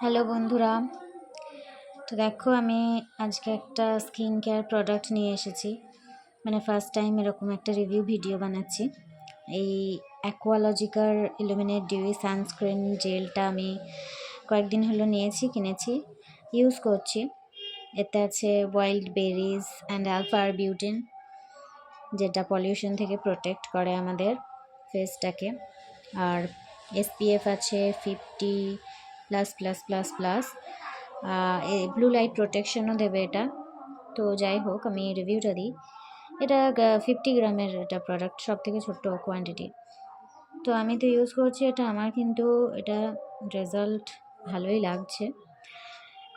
Hello বন্ধুরা, তো দেখো আমি আজকে একটা স্কিন কেয়ার প্রোডাক্ট নিয়ে এসেছি। মানে ফার্স্ট টাইম এরকম একটা রিভিউ ভিডিও বানাচ্ছি। এই অ্যাকোয়ালজিকার ইলুমিনেট ডিউই সানস্ক্রিন জেলটা আমি কয়েকদিন হলো কিনেছি, ইউজ করছি। এতে আছে wild berries and alpha arbutin, যেটা পলিউশন থেকে প্রোটেক্ট করে আমাদের ফেসটাকে। আর SPF আছে 50++++, ব্লু লাইট প্রোটেকশনও দেবে এটা। তো যাই হোক, আমি রিভিউটা দিই। এটা 50 গ্রামের এটা প্রোডাক্ট, সব থেকে ছোট্ট কোয়ান্টিটি। তো আমি তো ইউজ করছি এটা, আমার কিন্তু এটা রেজাল্ট ভালোই লাগছে।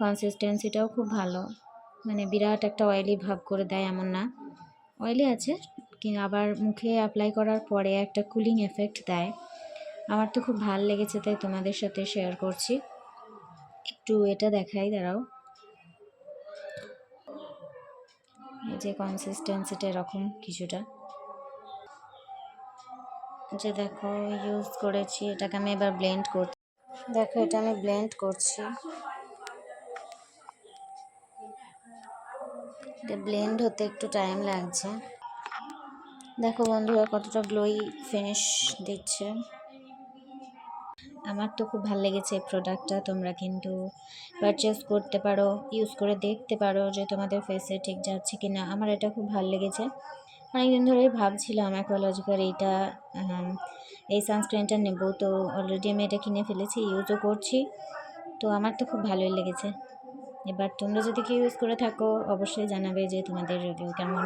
কনসিস্টেন্সিটাও খুব ভালো, মানে বিরাট একটা অয়েলি ভাব করে দেয় এমন না, অয়েলি আছে কিন্তু আবার মুখে অ্যাপ্লাই করার পরে একটা কুলিং এফেক্ট দেয়। আমার তো খুব ভালো লেগেছে, তাই তোমাদের সাথে শেয়ার করছি। একটু এটা দেখাই, দাঁড়াও। এই যে কনসিস্টেন্সিটা এরকম কিছুটা, যে দেখো ইউজ করেছি এটাকে। আমি এবার ব্লেন্ড করছি, দেখো এটা আমি ব্লেন্ড করছি। এটা ব্লেন্ড হতে একটু টাইম লাগছে। দেখো বন্ধুরা কতটা গ্লোই ফিনিশ দিচ্ছে। আমার তো খুব ভালো লেগেছে এই প্রোডাক্টটা। তোমরা কিন্তু পারচেস করতে পারো, ইউজ করে দেখতে পারো যে তোমাদের ফেসে ঠিক যাচ্ছে কি না। আমার এটা খুব ভালো লেগেছে। অনেকদিন ধরেই ভাবছিলাম অ্যাকোয়ালজিকার এই সানস্ক্রিনটা নেব, তো অলরেডি আমি এটা কিনে ফেলেছি, ইউজও করছি। তো আমার তো খুব ভালোই লেগেছে। এবার তোমরা যদি কেউ ইউজ করে থাকো অবশ্যই জানাবে যে তোমাদের রিভিউ কেমন।